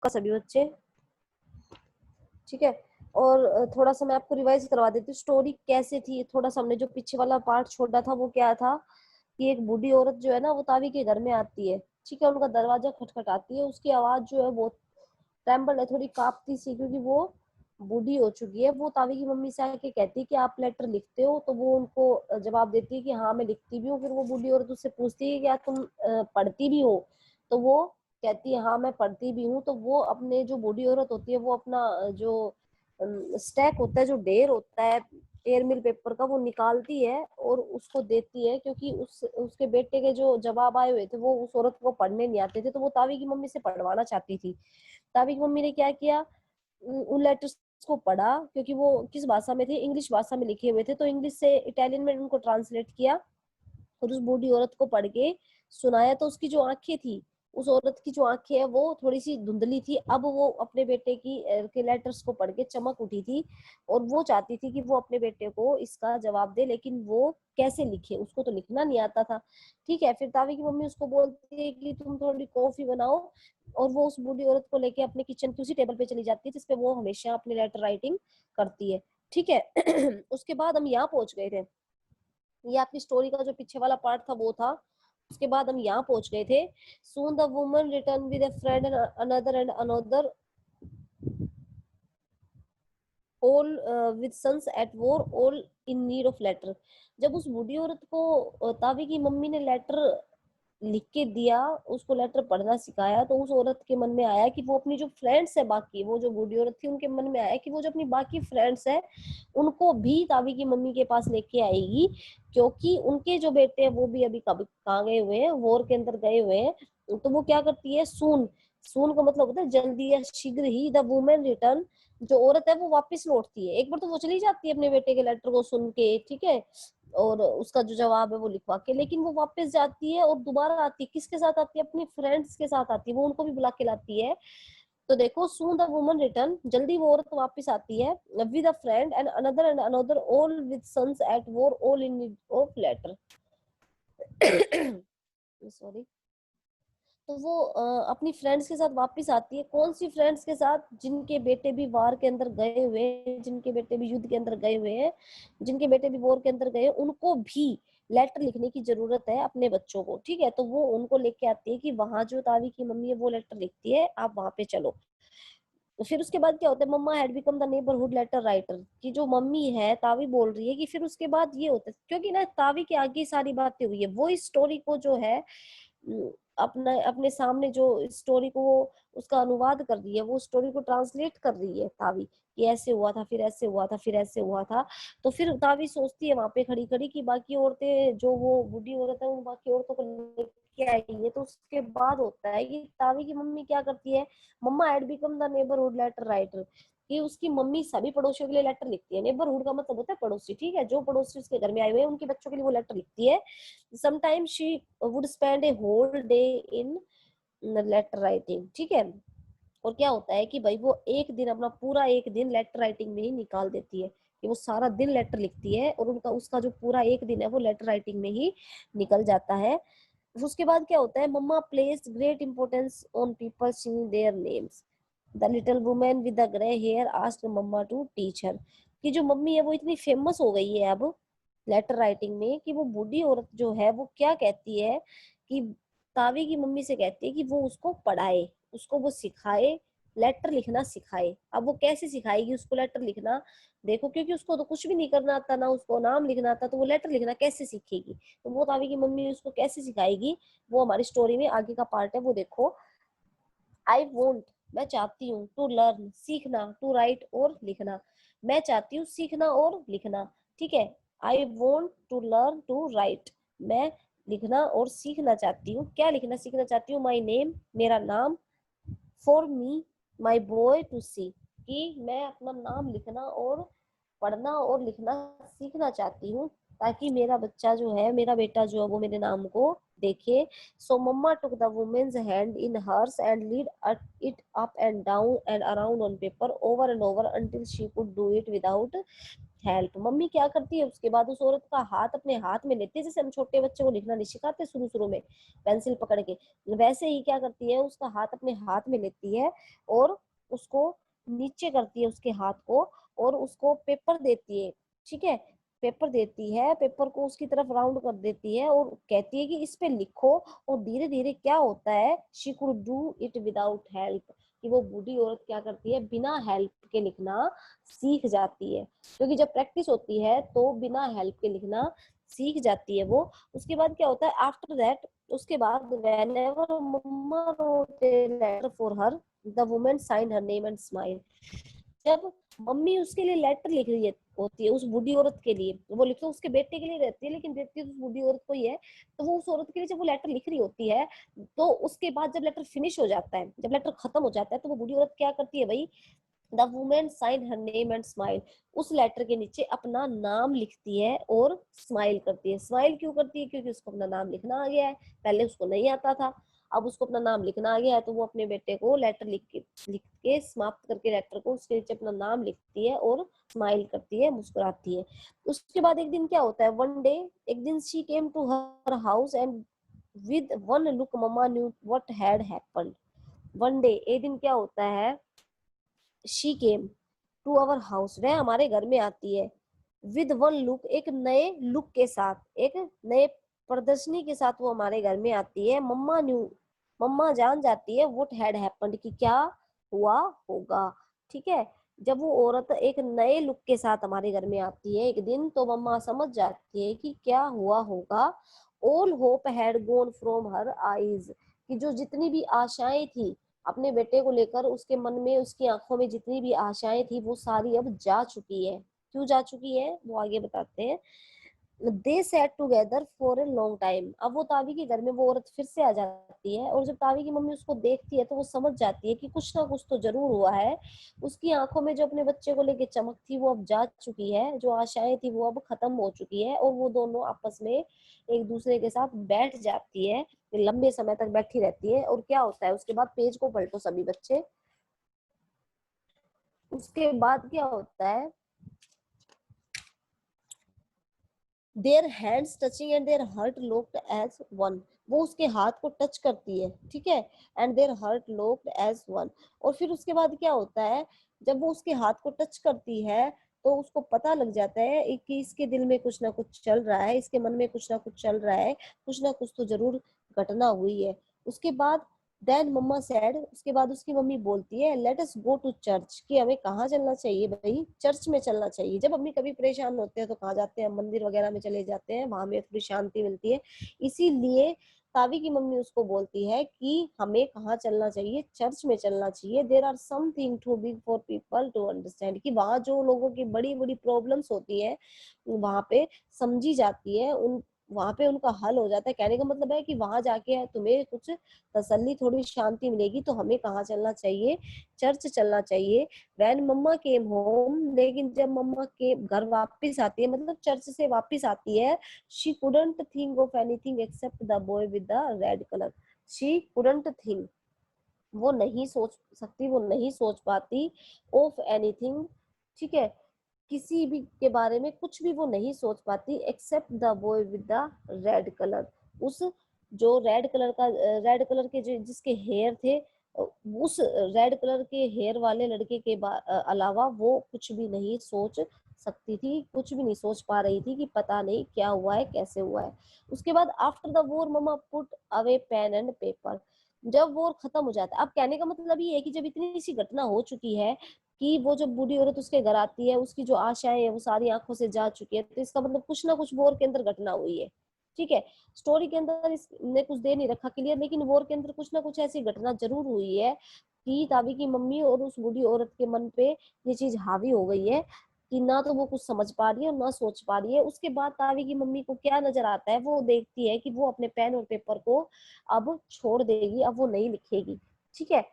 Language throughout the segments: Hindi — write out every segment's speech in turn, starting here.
का सभी बच्चे, ठीक है। और थोड़ा सा मैं आपको रिवाइज करवा देती हूँ स्टोरी कैसे थी। थोड़ा सा हमने जो पीछे वाला पार्ट छोड़ा था वो क्या था कि एक बूढ़ी औरत जो है ना वो तावी के घर में आती है, ठीक है। उनका दरवाजा खटखटाती है, उसकी आवाज जो है वो ट्रेम्बल है, थोड़ी कांपती सी, क्योंकि वो बूढ़ी हो चुकी है। वो तावी की मम्मी से आके कहती है कि आप लेटर लिखते हो, तो वो उनको जवाब देती है कि हाँ मैं लिखती भी हूँ। फिर वो बूढ़ी औरत उससे पूछती है कि क्या तुम पढ़ती भी हो, तो वो कहती है हाँ मैं पढ़ती भी हूँ। तो वो अपने जो बूढ़ी औरत होती है वो अपना जो स्टैक होता है, जो ढेर होता है एयरमिल पेपर का, वो निकालती है और उसको देती है, क्योंकि उसके बेटे के जो जवाब आए हुए थे वो उस औरत को पढ़ने नहीं आते थे, तो वो तावी की मम्मी से पढ़वाना चाहती थी। तावी की मम्मी ने क्या किया, उन लेटर्स को पढ़ा, क्योंकि वो किस भाषा में थे, इंग्लिश भाषा में लिखे हुए थे, तो इंग्लिश से इटालियन में उनको ट्रांसलेट किया और उस बूढ़ी औरत को पढ़ के सुनाया। तो उसकी जो आंखें थी, उस औरत की जो आंखें है वो थोड़ी सी धुंधली थी। अब वो अपने बेटे के लेटर्स को पढ़ के चमक उठी थी और वो चाहती थी कि वो अपने बेटे को इसका जवाब दे, लेकिन वो कैसे लिखे, उसको तो लिखना नहीं आता था, ठीक है। फिर तावी की मम्मी उसको बोलती है कि तुम थोड़ी कॉफी बनाओ, और वो उस बूढ़ी औरत को लेके अपने किचन की उसी टेबल पे चली जाती है जिसपे वो हमेशा अपनी लेटर राइटिंग करती है, ठीक है। उसके बाद हम यहाँ पहुंच गए थे, ये आपकी स्टोरी का जो पीछे वाला पार्ट था वो था। उसके बाद हम यहाँ पहुंच गए थे। Soon the woman return with a friend and another all with sons at war, all in need of letter. जब उस बूढ़ी औरत को तावी की मम्मी ने लेटर लिख के दिया, उसको लेटर पढ़ना सिखाया, तो उस औरत के मन में आया कि वो अपनी जो फ्रेंड्स है, बाकी वो जो बूढ़ी औरत थी उनके मन में आया कि वो जो अपनी बाकी फ्रेंड्स है उनको भी तावी की मम्मी के पास लेके आएगी, क्योंकि उनके जो बेटे हैं वो भी अभी कभी कहाँ गए हुए हैं, वॉर के अंदर गए हुए हैं। तो वो क्या करती है, सून, सून का मतलब होता है जल्दी या शीघ्र ही, द वुमेन रिटर्न, जो औरत है वो वापस लौटती है। एक बार तो वो चली जाती है अपने बेटे के लेटर को सुन के, ठीक है, और उसका जो जवाब है वो लिखवा के, लेकिन वो वापस जाती है और दोबारा आती है, किसके साथ आती है, अपनी फ्रेंड्स के साथ आती है, वो उनको भी बुला के लाती है। तो देखो, सून द वुमन रिटर्न, जल्दी वो औरत वापस आती है, with a friend and another all with sons at war, all in need of letter. Sorry. तो वो अपनी फ्रेंड्स के साथ वापस आती है। कौन सी फ्रेंड्स के साथ, जिनके बेटे भी वार के अंदर गए हुए हैं, जिनके बेटे भी युद्ध के अंदर गए हुए हैं, जिनके बेटे भी वॉर के अंदर गए, उनको भी लेटर लिखने की जरूरत है अपने बच्चों को, ठीक है। तो वो उनको लेके आती है कि वहां जो तावी की मम्मी है वो लेटर लिखती है, आप वहां पे चलो। तो फिर उसके बाद क्या होता है, mama had become the neighbourhood letter writer, की जो मम्मी है तावी बोल रही है कि फिर उसके बाद ये होता है, क्योंकि ना तावी के आगे सारी बातें हुई है, वो इस स्टोरी को जो है अपना अपने सामने जो स्टोरी को वो उसका अनुवाद कर रही है, वो स्टोरी को ट्रांसलेट कर रही है तावी, कि ऐसे हुआ था, फिर ऐसे हुआ था, फिर ऐसे हुआ था। तो फिर तावी सोचती है वहां पे खड़ी खड़ी कि बाकी औरतें, जो वो बूढ़ी औरत है, उन बाकी औरतों को लेके आई है। तो उसके बाद होता है कि तावी की मम्मी क्या करती है, mama had become the neighbourhood letter writer, कि उसकी मम्मी सभी पड़ोसियों के लिए लेटर लिखती है। नेबरहुड का मतलब होता है पड़ोसी, ठीक है, जो पड़ोसी उसके घर में आए हुए हैं उनके बच्चों के लिए वो लेटर लिखती है। Sometimes she would spend a whole day in letter writing, ठीक है। और क्या होता है कि भाई वो एक दिन, अपना पूरा एक दिन लेटर राइटिंग में ही निकाल देती है, कि वो सारा दिन लेटर लिखती है और उनका उसका जो पूरा एक दिन है वो लेटर राइटिंग में ही निकल जाता है। उसके बाद क्या होता है, mama place great importance on people seeing their names, the little women with the grey hair asked mama to teach her, कि जो मम्मी है वो इतनी फेमस हो गई है अब लेटर राइटिंग में, कि वो बूढ़ी औरत जो है वो क्या कहती है कि तावी की मम्मी से कहती है कि वो उसको पढ़ाए, उसको वो सिखाए, लेटर लिखना सिखाए। अब वो कैसे सिखाएगी उसको लेटर लिखना, देखो, क्योंकि उसको तो कुछ भी नहीं करना आता, ना उसको नाम लिखना आता, तो वो लेटर लिखना कैसे सीखेगी, तो वो तावी की मम्मी उसको कैसे सिखाएगी, वो हमारी स्टोरी में आगे का पार्ट है, वो देखो। आई वोंट, मैं चाहती हूँ, टू लर्न, सीखना, टू राइट, और लिखना, मैं चाहती हूँ सीखना और लिखना, ठीक है। I want to learn to write, मैं लिखना और सीखना चाहती हूँ। क्या लिखना सीखना चाहती हूँ, माई नेम, मेरा नाम, for me, my boy to see, कि मैं अपना नाम लिखना और पढ़ना और लिखना सीखना चाहती हूँ, ताकि मेरा बच्चा जो है, मेरा बेटा जो है, वो मेरे नाम को देखे। So mama took the women's hand in hers and led it up and down and around on paper over and over until she could do it without help. Mummy क्या करती है, उसके बाद उस औरत का हाथ अपने हाथ में लेती है, जैसे हम छोटे बच्चे को लिखना नहीं सिखाते शुरू शुरू में पेंसिल पकड़ के, वैसे ही क्या करती है, उसका हाथ अपने हाथ में लेती है और उसको नीचे करती है उसके हाथ को, और उसको पेपर देती है। ठीक है, पेपर देती है, पेपर को उसकी तरफ राउंड कर देती है और कहती है कि इस पे लिखो। और धीरे धीरे क्या होता है, she could do it without help, कि वो बूढ़ी औरत क्या करती है, बिना हेल्प के लिखना सीख जाती है। क्योंकि जब प्रैक्टिस होती है तो बिना हेल्प के लिखना सीख जाती है वो। उसके बाद क्या होता है, आफ्टर दैट, उसके बाद whenever mama wrote a letter for her, the woman signed her name and smiled। जब मम्मी उसके लिए लेटर लिख रही है होती है, उस बूढ़ी औरत के लिए, वो लिख तो उसके बेटे के लिए रहती है लेकिन देती है उस बूढ़ी औरत को ही है, तो वो उस औरत के लिए जब वो लेटर लिख रही होती है, तो उसके बाद जब लेटर फिनिश हो जाता है, जब लेटर खत्म हो जाता है, तो वो बूढ़ी औरत क्या करती है भाई, the women sign her name and smile, उस लेटर के नीचे अपना नाम लिखती है और स्माइल करती है। स्माइल क्यों करती है, क्योंकि उसको अपना नाम लिखना आ गया है, पहले उसको नहीं आता था, अब उसको अपना नाम लिखना आ गया है, तो वो अपने बेटे को लेटर लिख के समाप्त करके लेटर को उसके नीचे अपना नाम लिखती है और स्माइल करती है, मुस्कुराती है। उसके बाद एक दिन क्या होता है, वन डे, एक दिन she came to her house and with one look mama knew what had happened. One day, एक दिन क्या होता है, she came to our house, वह हमारे घर में आती है, विद वन लुक, एक नए लुक के साथ, एक नए प्रदर्शनी के साथ वो हमारे घर में आती है। मम्मा न्यू, मम्मा जान जाती है व्हाट हैड हैपेंड, कि क्या हुआ होगा। ठीक है, जब वो औरत एक नए लुक के साथ हमारे घर में आती है एक दिन, तो मम्मा समझ जाती है कि क्या हुआ होगा। All hope had gone from her eyes, कि जो जितनी भी आशाएं थी अपने बेटे को लेकर, उसके मन में, उसकी आंखों में जितनी भी आशाएं थी, वो सारी अब जा चुकी है। क्यों जा चुकी है, वो आगे बताते हैं। They sat together for a long time, अब वो तावी के घर में वो औरत फिर से आ जाती है, और जब तावी की मम्मी उसको देखती है तो वो समझ जाती है कि कुछ ना कुछ तो जरूर हुआ है। उसकी आंखों में जो अपने बच्चे को लेके चमक थी वो अब जा चुकी है, जो आशाएं थी वो अब खत्म हो चुकी है, और वो दोनों आपस में एक दूसरे के साथ बैठ जाती है, लंबे समय तक बैठी रहती है। और क्या होता है उसके बाद, पेज को पलटो सभी बच्चे। उसके बाद क्या होता है, their hands touching and their heart locked as one, वो उसके हाथ को टच करती है, ठीक है, and their heart locked as one. और फिर उसके बाद क्या होता है, जब वो उसके हाथ को टच करती है, तो उसको पता लग जाता है कि इसके दिल में कुछ ना कुछ चल रहा है, इसके मन में कुछ ना कुछ चल रहा है, कुछ ना कुछ तो जरूर घटना हुई है। उसके बाद देन मम्मा सेड, उसके बाद उसकी मम्मी बोलती है, let us go to church, कि हमें कहाँ चलना चाहिए भाई, चर्च में चलना चाहिए। जब हम कभी परेशान होते हैं तो कहाँ जाते हैं, मंदिर वगैरह में चले जाते हैं, वहां में थोड़ी शांति मिलती है। इसीलिए तावी की मम्मी उसको बोलती है कि हमें कहाँ चलना चाहिए, चर्च में चलना चाहिए। There are something too big for people to understand, कि वहां जो लोगों की बड़ी बड़ी प्रॉब्लम्स होती है वहां पे समझी जाती है, उन वहां पे उनका हल हो जाता है। कहने का मतलब है कि वहां जाके तुम्हें कुछ तसल्ली, थोड़ी शांति मिलेगी। तो हमें कहाँ चलना चाहिए, चर्च चलना चाहिए। वैन मम्मा केम होम, लेकिन जब मम्मा के घर वापस आती है, मतलब चर्च से वापस आती है, she couldn't think of anything accept the boy with the red colour. She couldn't think, वो नहीं सोच सकती, वो नहीं सोच पाती, ऑफ एनीथिंग, ठीक है, किसी भी के बारे में कुछ भी वो नहीं सोच पाती, except the boy with the red colour, उस जो रेड कलर के जो जिसके हेयर थे, उस रेड कलर के हेयर वाले लड़के के अलावा वो कुछ भी नहीं सोच सकती थी, कुछ भी नहीं सोच पा रही थी कि पता नहीं क्या हुआ है, कैसे हुआ है। उसके बाद after the war mama put away pen and paper, जब वॉर खत्म हो जाता है। अब कहने का मतलब ये है कि जब इतनी सी घटना हो चुकी है कि वो जब बूढ़ी औरत उसके घर आती है, उसकी जो आशाएं है वो सारी आंखों से जा चुकी है, तो इसका मतलब कुछ ना कुछ वॉर के अंदर घटना हुई है। ठीक है, स्टोरी के अंदर इसने कुछ दे नहीं रखा क्लियर, लेकिन वॉर के अंदर कुछ ना कुछ ऐसी घटना जरूर हुई है कि ताबी की मम्मी और उस बूढ़ी औरत के मन पे ये चीज हावी हो गई है कि ना तो वो कुछ समझ पा रही है और ना सोच पा रही है। उसके बाद ताबी की मम्मी को क्या नजर आता है, वो देखती है कि वो अपने पेन और पेपर को अब छोड़ देगी, अब वो नहीं लिखेगी। ठीक है,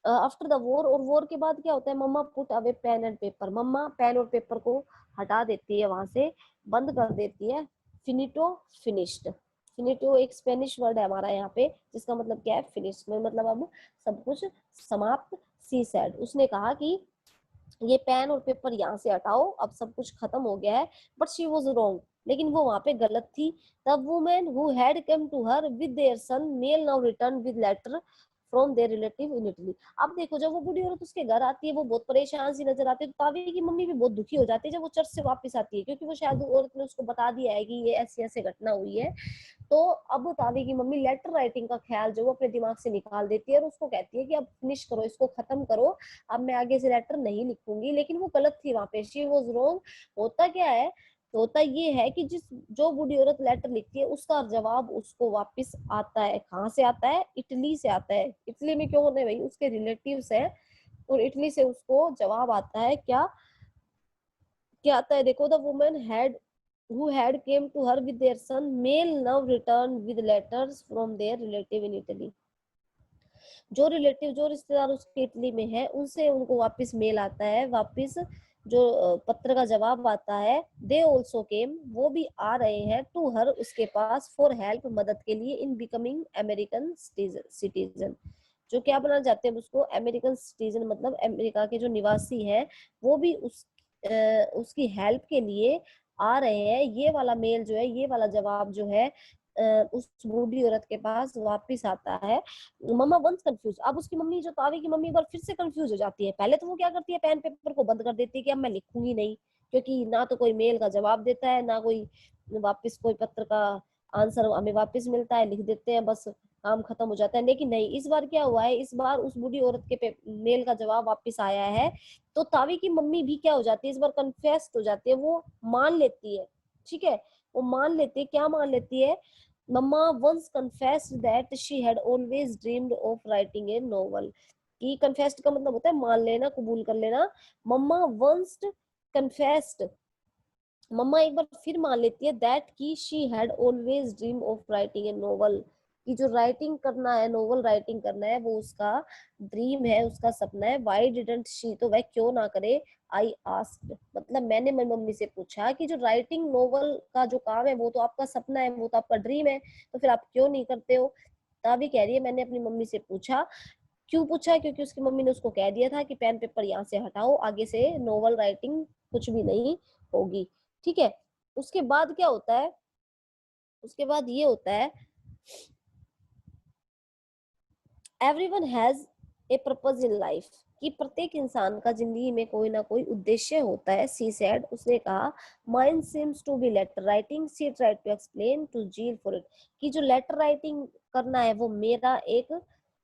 आफ्टर द वॉर, और वॉर के बाद क्या होता है, mama put away pen and paper, mama pen और पेपर को हटा देती है वहां से, बंद कर देती है। फिनिटो, फिनिश्ड, फिनिटो एक स्पेनिश वर्ड है हमारा यहाँ पे, जिसका मतलब क्या है, फिनिश में मतलब अब सब कुछ समाप्त। सी सेड, उसने कहा कि ये पेन और पेपर यहाँ से हटाओ, अब सब कुछ खत्म हो गया है। बट शी वॉज रॉन्ग, लेकिन वो वहां पे गलत थी। The women who had come to her with their son mail now return with letter from their relative in Italy. अब देखो, जब वो बूढ़ी औरत उसके घर आती है, वो बहुत परेशान सी नजर आती है, तो तावी की मम्मी भी बहुत दुखी हो जाती है जब वो चर्च से वापस आती है, क्योंकि वो शायद औरत ने उसको बता दिया है कि ये ऐसी ऐसी घटना हुई है। तो अब तावी की मम्मी लेटर राइटिंग का ख्याल जो वो अपने दिमाग से निकाल देती है और उसको कहती है कि अब फिनिश करो, इसको खत्म करो, अब मैं आगे से लेटर नहीं लिखूंगी। लेकिन वो गलत थी, वहां पे शी वॉज रॉन्ग। होता क्या है, होता ये है कि जिस जो बूढ़ी औरत लेटर लिखती है उसका जवाब उसको वापस आता है। कहाँ से आता है? इटली से आता है। इटली में क्यों होने भाई? उसके रिलेटिव्स है, और इटली से उसको जवाब आता है। क्या क्या आता है? देखो, the women had who had came to her with their son male now returned with letters from their relative in Italy। जो रिलेटिव, जो रिश्तेदार उसके इटली में है, उनसे उनको वापस मेल आता है, वापस जो पत्र का जवाब आता है। दे ऑल्सो केम, वो भी आ रहे हैं, टू हर, उसके पास, फॉर हेल्प, मदद के लिए, इन बिकमिंग अमेरिकन सिटीजन। जो क्या बनाना चाहते हैं उसको? अमेरिकन सिटीजन, मतलब अमेरिका के जो निवासी हैं, वो भी उसकी हेल्प के लिए आ रहे हैं। ये वाला मेल जो है, ये वाला जवाब जो है, उस बूढ़ी औरत के पास वापिस आता है। मम्मा वंस कंफ्यूज, अब उसकी मम्मी जो तावी की मम्मी एक बार फिर से कंफ्यूज हो जाती है। पहले तो वो क्या करती है, पेन पेपर को बंद कर देती है कि अब मैं लिखूंगी नहीं, क्योंकि ना तो कोई मेल का जवाब देता है, ना कोई वापस कोई पत्र का आंसर हमें वापस मिलता है, लिख देते हैं, बस काम खत्म हो जाता है। लेकिन नहीं, इस बार क्या हुआ है, इस बार उस बूढ़ी औरत के मेल का जवाब वापस आया है। तो तावी की मम्मी भी क्या हो जाती है, इस बार कन्फेस्ट हो जाती है, वो मान लेती है। ठीक है, वो मान लेती है। क्या मान लेती है? मम्मा once confessed that she had always dreamed of writing a novel। कि confessed का मतलब होता है मान लेना, कबूल कर लेना। मम्मा once confessed, मम्मा एक बार फिर मान लेती है दैट की she had always dream of writing a novel, कि जो राइटिंग करना है, नोवेल राइटिंग करना है, वो उसका ड्रीम है, उसका सपना है। व्हाई डिडंट शी, तो वह क्यों ना करे। आई आस्क्ड, मतलब मैंने मेरी मम्मी से पूछा कि जो राइटिंग नोवेल का जो काम है, वो तो आपका सपना है, वो तो आपका ड्रीम है, तो फिर आप क्यों नहीं करते हो? तभी कह रही है मैंने अपनी मम्मी से पूछा। क्यों पूछा? क्योंकि उसकी मम्मी ने उसको कह दिया था कि पेन पेपर यहाँ से हटाओ, आगे से नोवेल राइटिंग कुछ भी नहीं होगी। ठीक है, उसके बाद क्या होता है? उसके बाद ये होता है, everyone has a purpose in life, कि प्रत्येक इंसान का जिंदगी में कोई ना कोई उद्देश्य होता है। सी सेड, उसने कहा। Mine seems to be letter writing, she tried to explain to Jill for it, कि जो लेटर राइटिंग करना है वो मेरा एक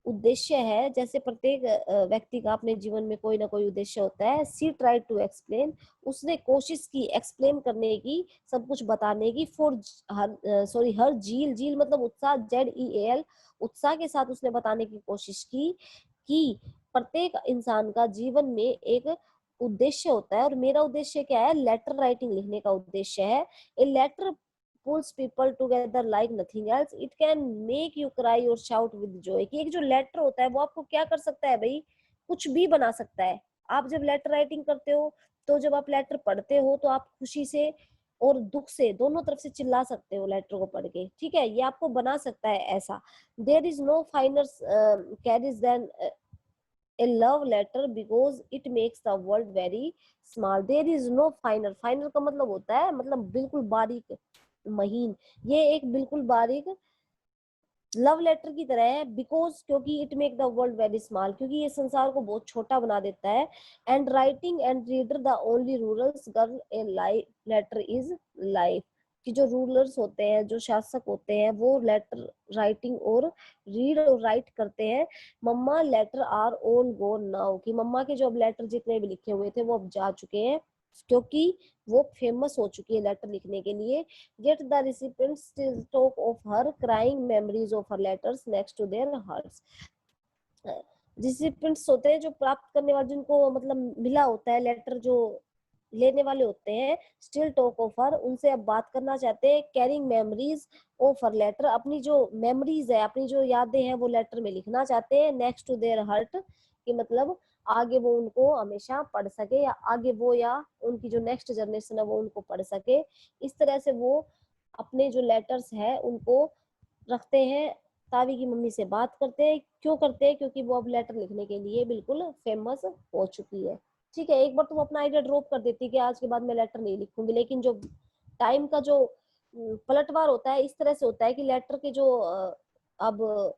उद्देश्य है। जैसे प्रत्येक व्यक्ति का अपने जीवन में कोई ना कोई उद्देश्य होता है। सी ट्राइड टू एक्सप्लेन, उसने कोशिश की एक्सप्लेन करने की, सब कुछ बताने की। फॉर हर, सॉरी, हर जील, जील मतलब उत्साह, ZEAL, उत्साह के साथ उसने बताने की कोशिश की कि प्रत्येक इंसान का जीवन में एक उद्देश्य होता है, और मेरा उद्देश्य क्या है? लेटर राइटिंग लिखने का उद्देश्य है। A letter pulls people together like nothing else, it can make you cry or shout with joy। कि एक जो लेटर होता है वो आपको क्या कर सकता है भाई? कुछ भी बना सकता है। आप जब लेटर राइटिंग करते हो, तो जब आप लेटर पढ़ते हो, तो आप खुशी से और दुख से दोनों तरफ से चिल्ला सकते हो लेटर को पढ़ के। ठीक है, ये आपको बना सकता है ऐसा। There is no finer carriage than a love letter because it makes the world very small। there is no finer, final का मतलब होता है, मतलब बिल्कुल बारीक, महीन। ये एक बिल्कुल बारीक लव लेटर की तरह है, बिकॉज, क्योंकि it make the world very small, क्योंकि ये संसार को बहुत छोटा बना देता है। And writing and reader the only rulers girl a life letter is life, कि जो रूलर्स होते हैं, जो शासक होते हैं, वो लेटर राइटिंग और रीड और राइट करते हैं। Mama letter are all gone now, कि मम्मा के जो अब लेटर जितने भी लिखे हुए थे वो अब जा चुके हैं, क्योंकि वो फेमस हो चुकी है लेटर लिखने के लिए। Yet the recipients still talk of her, crying memories of her letters next to their hearts। रिसिपिएंट्स होते हैं जो प्राप्त करने वाले, जिनको मतलब मिला होता है लेटर, जो लेने वाले होते हैं, स्टिल टॉक ऑफ हर, उनसे अब बात करना चाहते हैं। Carrying memories of her letter, अपनी जो मेमोरीज है, अपनी जो यादें हैं, वो लेटर में लिखना चाहते हैं। नेक्स्ट टू देयर हर्ट, कि मतलब आगे वो उनको हमेशा पढ़ सके, या आगे वो, या उनकी जो नेक्स्ट जनरेशन है वो उनको पढ़ सके। इस तरह से वो अपने जो लेटर्स है उनको रखते हैं, तावी की मम्मी से बात करते हैं। क्यों करते हैं? क्योंकि वो अब लेटर लिखने के लिए बिल्कुल फेमस हो चुकी है। ठीक है, एक बार तो वो अपना आइडिया ड्रॉप कर देती है कि आज के बाद मैं लेटर नहीं लिखूंगी, लेकिन जो टाइम का जो पलटवार होता है इस तरह से होता है कि लेटर के जो अब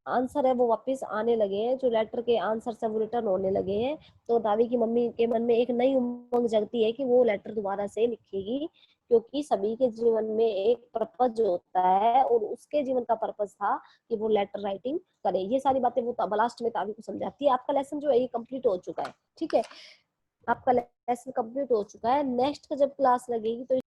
आंसर है वो वापस आने लगे हैं, जो लेटर के आंसर है वो रिटर्न होने लगे हैं। तो दादी की मम्मी के मन में एक नई उमंग जगती है कि वो लेटर दोबारा से लिखेगी, क्योंकि सभी के जीवन में एक पर्पज जो होता है, और उसके जीवन का पर्पज था कि वो लेटर राइटिंग करे। ये सारी बातें वो लास्ट में तावी को समझाती है। आपका लेसन जो है ये कंप्लीट हो चुका है। ठीक है, आपका लेसन कंप्लीट हो चुका है। नेक्स्ट का जब क्लास लगेगी तो